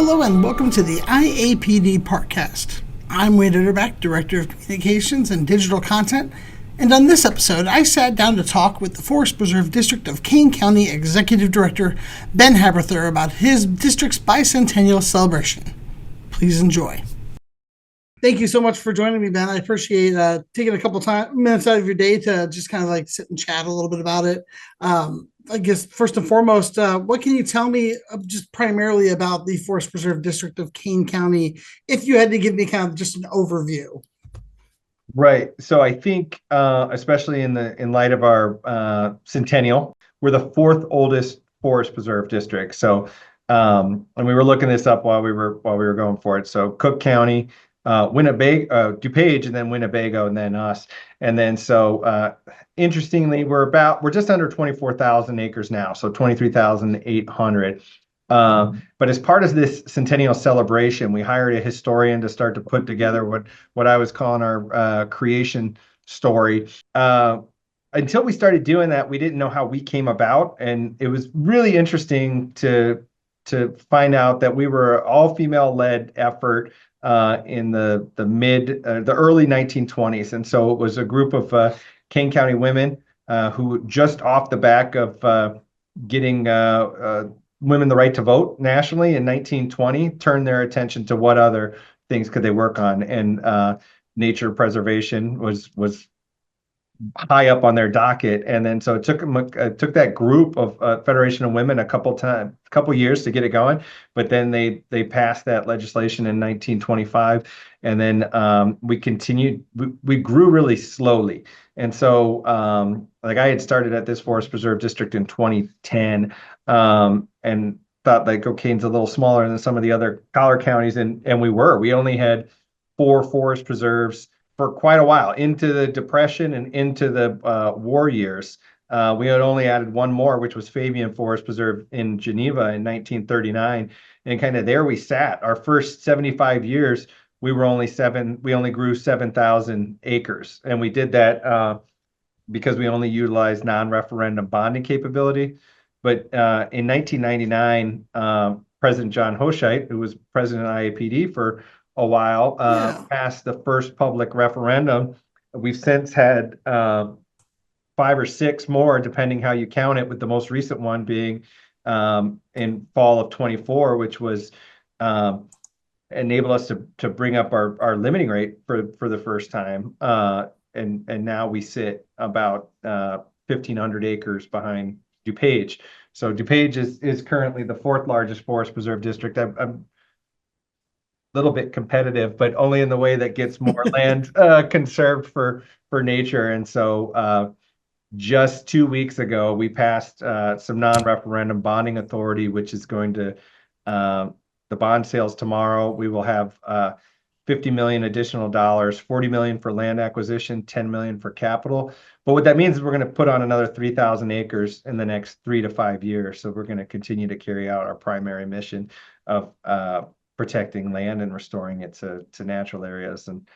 Hello and welcome to the IAPD Parkcast. I'm Wade Utterback, Director of Communications and Digital Content, and on this episode I sat down to talk with the Forest Preserve District of Kane County Executive Director Ben Haberthur about his district's bicentennial celebration. Please enjoy. Thank you so much for joining me, Ben. I appreciate taking a couple minutes out of your day to just kind of like sit and chat a little bit about it. I guess first and foremost, what can you tell me just primarily about the Forest Preserve District of Kane County, if you had to give me kind of just an overview? Right. So I think, especially in light of our centennial, we're the fourth oldest forest preserve district. So, and we were looking this up while we were going for it. So Cook County, Winnebago, DuPage, and then Winnebago, and then us. And then interestingly, we're just under 24,000 acres now, so 23,800. But as part of this centennial celebration, we hired a historian to start to put together what I was calling our creation story. Until we started doing that, we didn't know how we came about, and it was really interesting to find out that we were an all-female led effort in the early 1920s, and so it was a group of Kane County women who, just off the back of getting women the right to vote nationally in 1920, turned their attention to what other things could they work on, and nature preservation was high up on their docket. And then so it took that group of Federation of Women a couple years to get it going, but then they passed that legislation in 1925, and then we continued. We grew really slowly, and so like I had started at this Forest Preserve District in 2010, and thought like, okay, it's a little smaller than some of the other collar counties, and we only had 4 forest preserves for quite a while, into the Depression and into the war years. We had only added one more, which was Fabian Forest Preserve in Geneva in 1939. And kind of there we sat. Our first 75 years, we only grew 7,000 acres. And we did that because we only utilized non-referendum bonding capability. But in 1999, President John Hoshite, who was president of IAPD for a while, passed the first public referendum. We've since had 5 or 6 more, depending how you count it, with the most recent one being in fall of 24, which was enable us to bring up our limiting rate for the first time. And now we sit about 1,500 acres behind DuPage. So DuPage is currently the 4th largest forest preserve district. I'm little bit competitive, but only in the way that gets more land conserved for nature. And so just 2 weeks ago, we passed some non-referendum bonding authority, which is going to the bond sales tomorrow. We will have $50 million additional dollars, $40 million for land acquisition, $10 million for capital. But what that means is we're going to put on another 3,000 acres in the next 3 to 5 years. So we're going to continue to carry out our primary mission of protecting land and restoring it to natural areas. And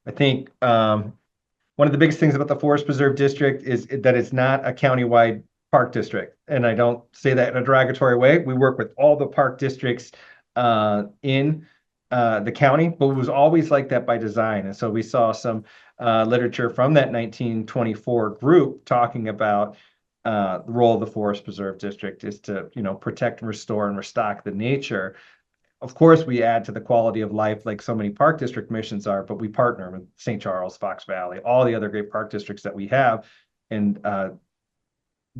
I think one of the biggest things about the Forest Preserve District is that it's not a countywide park district. And I don't say that in a derogatory way. We work with all the park districts in the county, but it was always like that by design. And so we saw some literature from that 1924 group talking about the role of the Forest Preserve District is to, protect and restore and restock the nature. Of course, we add to the quality of life like so many park district missions are, but we partner with St. Charles, Fox Valley, all the other great park districts that we have. And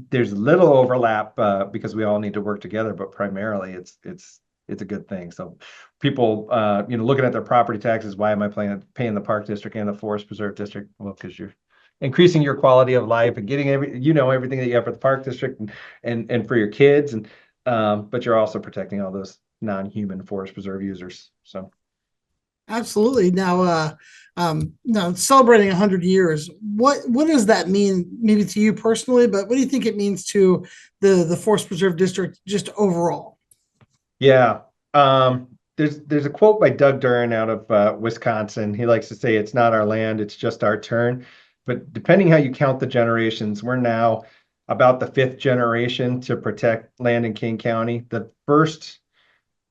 there's little overlap because we all need to work together, but primarily it's a good thing. So people, looking at their property taxes, why am I paying the park district and the Forest Preserve District? Well, because you're increasing your quality of life and getting everything that you have for the park district and for your kids, and but you're also protecting all those non-human forest preserve users. So absolutely. Now celebrating 100 years, what does that mean, maybe to you personally, but what do you think it means to the Forest Preserve District just overall? Yeah. There's a quote by Doug Duran out of Wisconsin. He likes to say, "It's not our land, it's just our turn." But depending how you count the generations, we're now about the 5th generation to protect land in Kane County. The first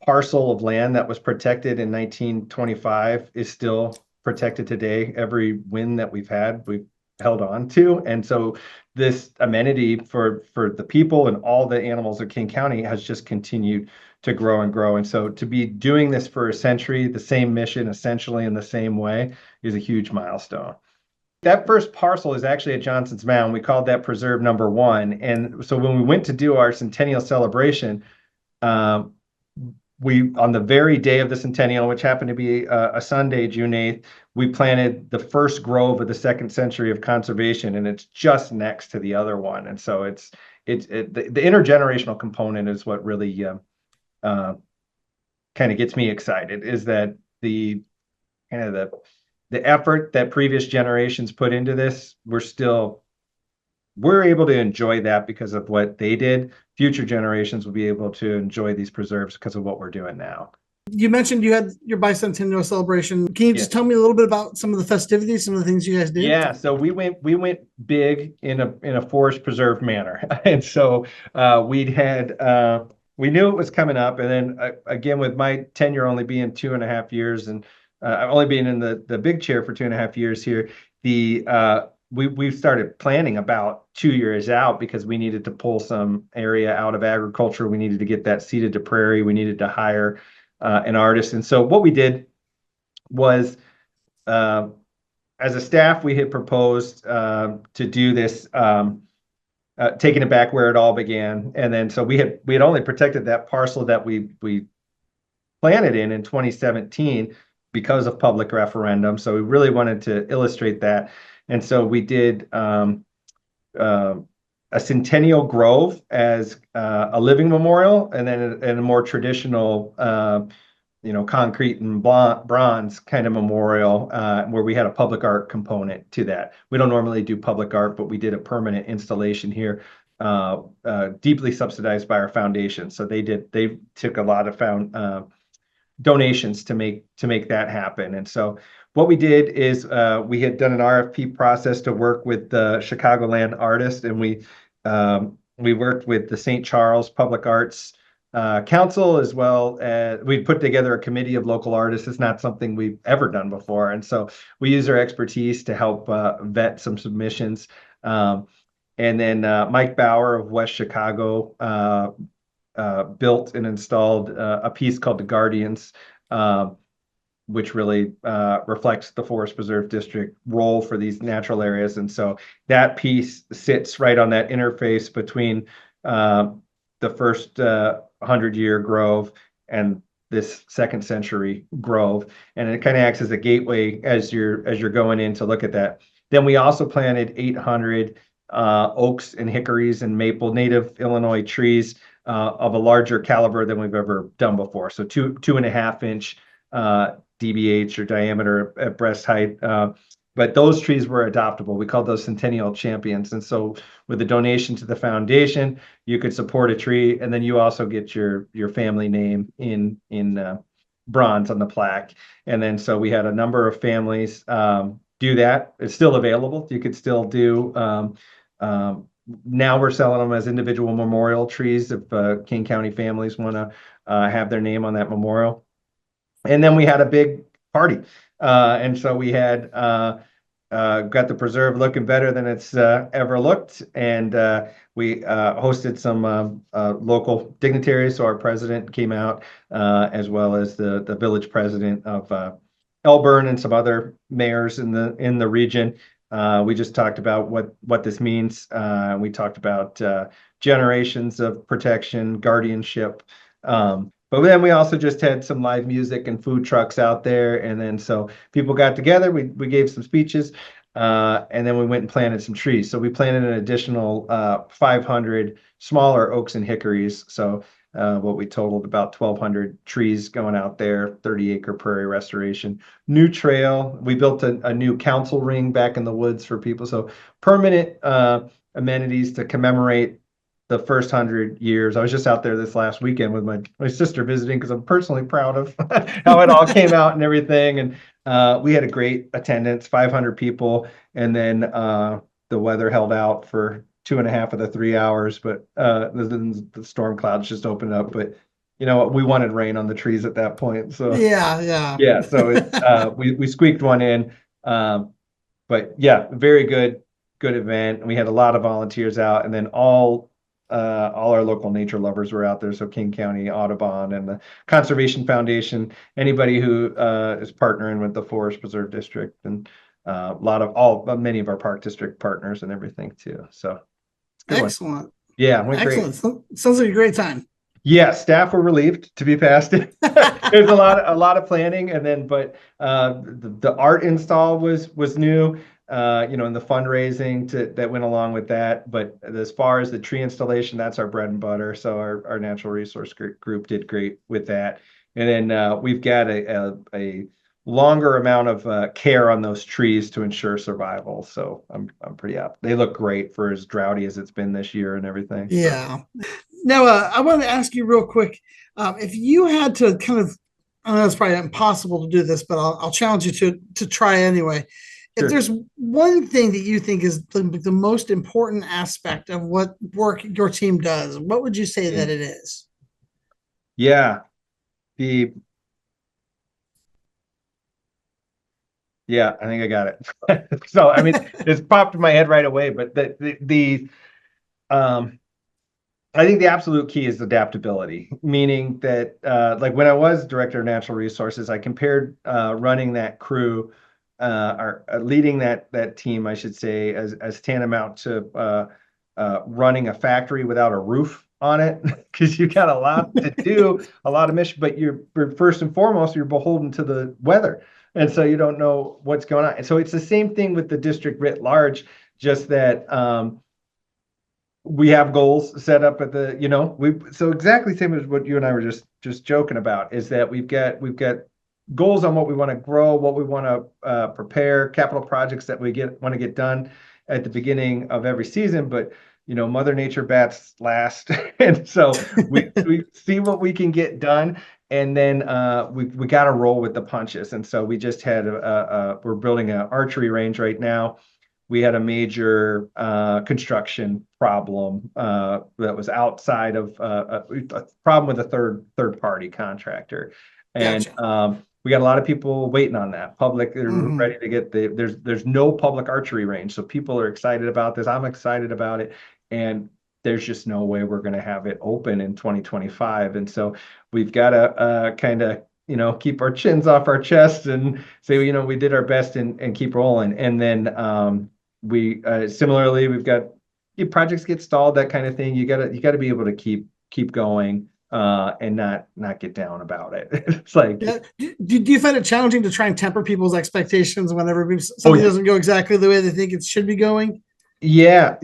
parcel of land that was protected in 1925 is still protected today. Every win that we've had, we've held on to. And so this amenity for the people and all the animals of King County has just continued to grow and grow. And so to be doing this for a century, the same mission, essentially in the same way, is a huge milestone. That first parcel is actually at Johnson's Mound. We called that Preserve Number One. And so when we went to do our centennial celebration, um, we, on the very day of the centennial, which happened to be a Sunday, June 8th, we planted the first grove of the second century of conservation, and it's just next to the other one. And so the intergenerational component is what really uh, kind of gets me excited, is that the kind of the effort that previous generations put into this, we're able to enjoy that because of what they did. Future generations will be able to enjoy these preserves because of what we're doing now. You mentioned you had your bicentennial celebration. Can you just tell me a little bit about some of the festivities, some of the things you guys did? Yeah, so we went big in a forest preserve manner, and so we knew it was coming up, and then again with my tenure only being 2.5 years, and only being in the big chair for 2.5 years here, we started planning about 2 years out because we needed to pull some area out of agriculture. We needed to get that seeded to prairie. We needed to hire an artist. And so what we did was, as a staff, we had proposed to do this, taking it back where it all began. And then so we had only protected that parcel that we planted in 2017 because of public referendum. So we really wanted to illustrate that. And so we did a centennial grove as a living memorial, and then a more traditional, concrete and bronze kind of memorial where we had a public art component to that. We don't normally do public art, but we did a permanent installation here, deeply subsidized by our foundation. So they took a lot of donations to make that happen. And so what we did is we had done an RFP process to work with the Chicagoland artist, and we worked with the St. Charles Public Arts Council, as well as we put together a committee of local artists. It's not something we've ever done before, and so we use our expertise to help vet some submissions. And then Mike Bauer of West Chicago built and installed a piece called The Guardians, which really reflects the Forest Preserve District role for these natural areas. And so that piece sits right on that interface between the first 100-year grove and this second century grove. And it kind of acts as a gateway as you're going in to look at that. Then we also planted 800 oaks and hickories and maple, native Illinois trees of a larger caliber than we've ever done before. So 2.5-inch DBH, or diameter at breast height. But those trees were adoptable. We called those centennial champions. And so with the donation to the foundation, you could support a tree, and then you also get your family name in bronze on the plaque. And then so we had a number of families do that. It's still available. You could still do. Now we're selling them as individual memorial trees if King County families want to have their name on that memorial. And then we had a big party. And so we had got the preserve looking better than it's ever looked. And we hosted some local dignitaries. So our president came out, as well as the village president of Elburn and some other mayors in the region. We just talked about what this means. We talked about generations of protection, guardianship. But then we also just had some live music and food trucks out there. And then so people got together, we gave some speeches, and then we went and planted some trees. So we planted an additional 500 smaller oaks and hickories. So what we totaled about 1,200 trees going out there, 30-acre prairie restoration. New trail. We built a new council ring back in the woods for people. So permanent amenities to commemorate the first 100 years. I was just out there this last weekend with my sister visiting because I'm personally proud of how it all came out and everything. And we had a great attendance, 500 people. And then the weather held out for 2.5 of the 3 hours, but the storm clouds just opened up. But you know, we wanted rain on the trees at that point. So Yeah. yeah, so it's we squeaked one in. But yeah, very good event. And we had a lot of volunteers out, and then all our local nature lovers were out there. So King County Audubon and the Conservation Foundation, anybody who is partnering with the Forest Preserve District, and a lot of many of our park district partners and everything too. So it's a good one. Excellent. Yeah, went great. Excellent. Sounds like a great time. Yeah, staff were relieved to be past it. There's a lot of planning, and then the art install was new, you know, and the fundraising that went along with that. But as far as the tree installation, that's our bread and butter. So our natural resource group did great with that. And then we've got a longer amount of care on those trees to ensure survival. So I'm pretty up. They look great for as droughty as it's been this year and everything. So. Yeah. Now, I wanted to ask you real quick, if you had to kind of, I know it's probably impossible to do this, but I'll challenge you to try anyway. If Sure. there's one thing that you think is the most important aspect of what work your team does, what would you say that it is? Yeah, I think I got it. So I mean, it's popped in my head right away, but I think the absolute key is adaptability, meaning that like when I was director of natural resources, I compared running that crew or leading that team, I should say, as tantamount to running a factory without a roof on it, because you got a lot to do, a lot of mission, but you're first and foremost, you're beholden to the weather. And so you don't know what's going on. And so it's the same thing with the district writ large, just that we have goals set up at the, you know, so exactly same as what you and I were just joking about, is that we've got goals on what we want to grow, what we want to prepare, capital projects that we want to get done at the beginning of every season. But you know, Mother Nature bats last, and so we see what we can get done, and then we got to roll with the punches. And so we just had we're building an archery range right now. We had a major construction problem that was outside of a problem with a third party contractor, and Gotcha. we got a lot of people waiting on that. Public, they're Mhm. ready to get there's no public archery range, so people are excited about this. I'm excited about it, and there's just no way we're going to have it open in 2025. And so we've got to kind of, you know, keep our chins off our chests and say, you know, we did our best and keep rolling. And then we similarly, we've got projects get stalled, that kind of thing. You gotta be able to keep going and not get down about it. It's like, Yeah. Do you find it challenging to try and temper people's expectations whenever oh something yeah, doesn't go exactly the way they think it should be going? yeah.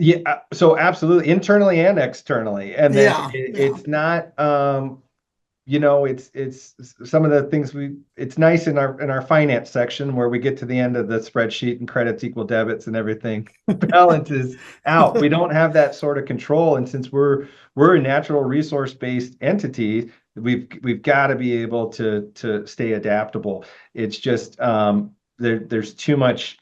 So absolutely, internally and externally. And then Yeah. it's not you know, it's some of the things it's nice in our finance section where we get to the end of the spreadsheet and credits equal debits and everything balances out. We don't have that sort of control, and since we're a natural resource based entity, we've got to be able to stay adaptable. It's just there's too much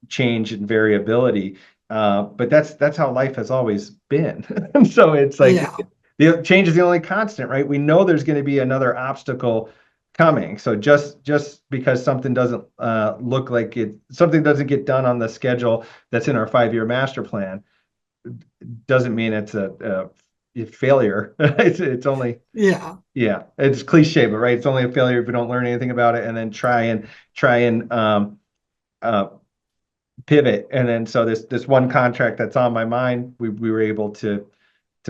change and variability, but that's how life has always been. So it's like Yeah. the change is the only constant, right? We know there's going to be another obstacle coming. So just because something doesn't look like something doesn't get done on the schedule that's in our 5-year master plan, doesn't mean it's a failure. It's only, Yeah. yeah, it's cliche, but right, it's only a failure if we don't learn anything about it and then try and uh, pivot. And then so this one contract that's on my mind, we were able to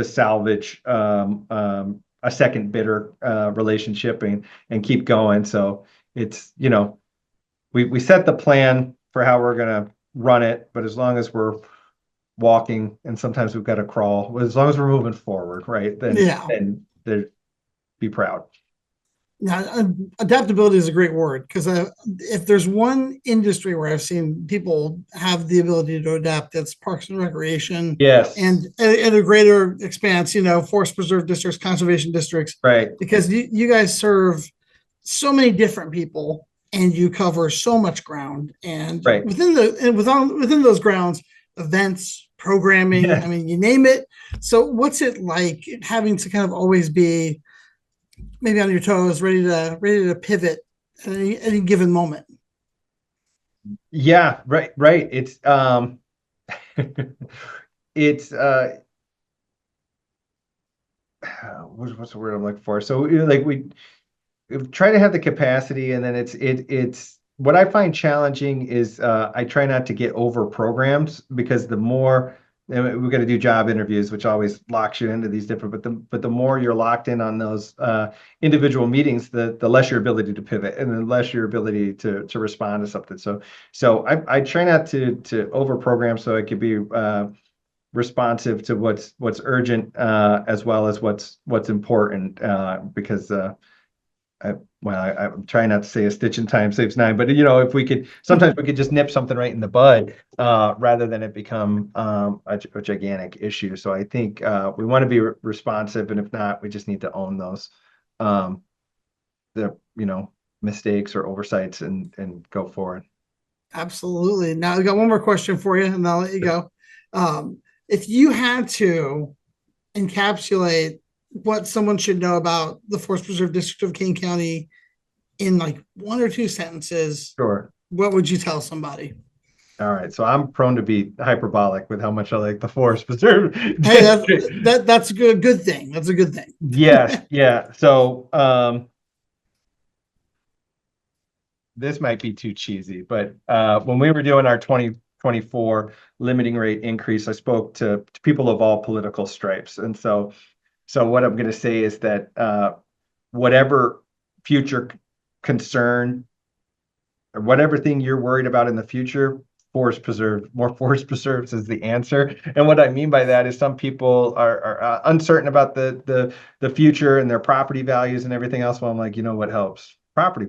salvage a second bidder relationship and keep going. So it's, you know, we set the plan for how we're gonna run it, but as long as we're walking and sometimes we've got to crawl, as long as we're moving forward, right? Yeah. Then be proud. Yeah, adaptability is a great word because if there's one industry where I've seen people have the ability to adapt, that's parks and recreation, Yes. and at a greater expanse, you know, forest preserve districts, conservation districts, Right. because you guys serve so many different people and you cover so much ground, and Right. within those grounds, events, programming, Yeah. I mean, you name it. So what's it like having to kind of always be maybe on your toes, ready to pivot at any given moment. Yeah, right. It's it's what's the word I'm looking for? So like we try to have the capacity, and then it's what I find challenging is I try not to get over programs, because the more and we've got to do job interviews, which always locks you into these different, but the more you're locked in on those individual meetings, the less your ability to pivot, and the less your ability to respond to something. So I try not to over program, so it could be responsive to what's urgent, as well as what's important, because I'm trying not to say a stitch in time saves nine, but if we could, sometimes we could just nip something right in the bud, rather than it become a gigantic issue. So I think we want to be responsive, and if not, we just need to own those um, the mistakes or oversights, and go forward. Absolutely. Now I got one more question for you, and I'll let you go. If you had to encapsulate what someone should know about the Forest Preserve District of Kane County in like one or two sentences, Sure. what would you tell somebody? All right. So I'm prone to be hyperbolic with how much I like the Forest Preserve Hey, District. that's a good thing. That's a good thing. Yes. Yeah. So this might be too cheesy, but when we were doing our 2024 limiting rate increase, I spoke to people of all political stripes. And so what I'm going to say is that whatever future concern or whatever thing you're worried about in the future, more forest preserves is the answer. And what I mean by that is some people are uncertain about the future and their property values and everything else. Well, I'm like, what helps? Property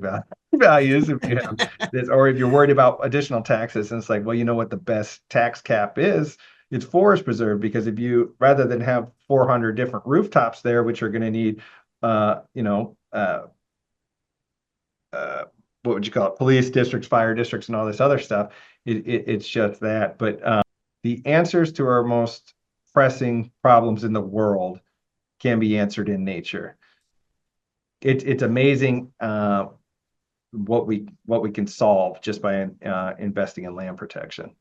values, if you have this, or if you're worried about additional taxes. And it's like, well, you know what the best tax cap is? It's forest preserve, because if you, rather than have 400 different rooftops there, which are going to need, what would you call it? Police districts, fire districts, and all this other stuff. It's just that. But the answers to our most pressing problems in the world can be answered in nature. It's amazing what we can solve just by investing in land protection.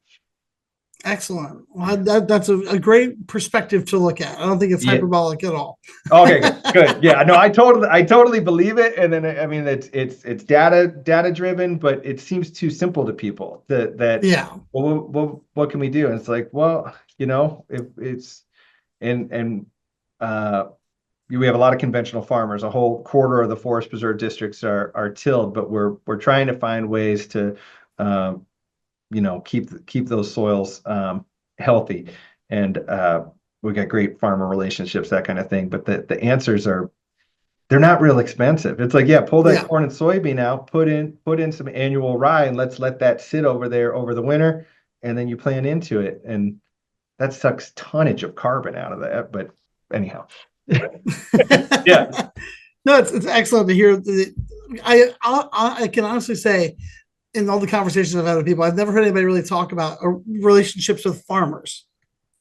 Excellent. Well, that's a great perspective to look at. I don't think it's Yeah. hyperbolic at all. Okay, good. Yeah, no, I totally believe it. And then I mean, it's data driven, but it seems too simple to people that Yeah. well, what can we do? And it's like, well, if it's and we have a lot of conventional farmers. A whole quarter of the forest preserve districts are tilled, but we're trying to find ways to keep those soils healthy. And we got great farmer relationships, that kind of thing. But the answers they're not real expensive. It's like, yeah, pull that corn and soybean out, put in some annual rye, and let's let that sit over there over the winter, and then you plant into it. And that sucks tonnage of carbon out of that. But anyhow. Yeah. No, it's excellent to hear. I can honestly say, in all the conversations I've had with people, I've never heard anybody really talk about relationships with farmers.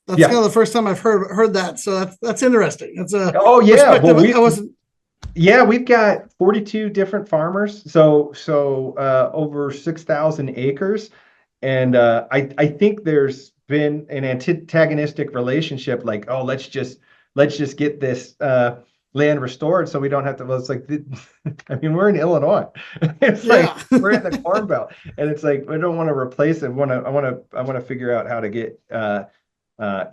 That's kind of the first time I've heard that. So that's interesting. That's a perspective I wasn't. Yeah, we've got 42 different farmers, so over 6,000 acres, and I think there's been an antagonistic relationship, like, oh, let's just get this land restored so we don't have to. Well, it's like, I mean, we're in Illinois. It's like we're in the Corn Belt, and it's like we don't want to replace it. I want to figure out how to get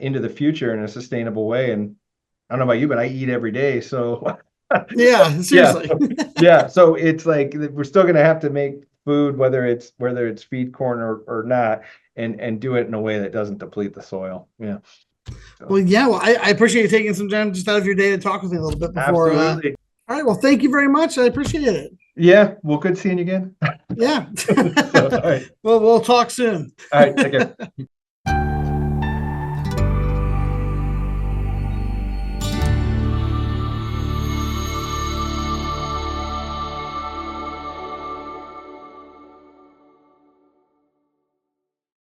into the future in a sustainable way. And I don't know about you, but I eat every day, so. Yeah, seriously. Yeah. So it's like we're still going to have to make food, whether it's feed corn or not, and do it in a way that doesn't deplete the soil. Yeah. So. Well, yeah. Well, I appreciate you taking some time just out of your day to talk with me a little bit before. Absolutely. All right. Well, thank you very much. I appreciate it. Yeah. Well, good seeing you again. Yeah. All right. Well, we'll talk soon. All right. Take care.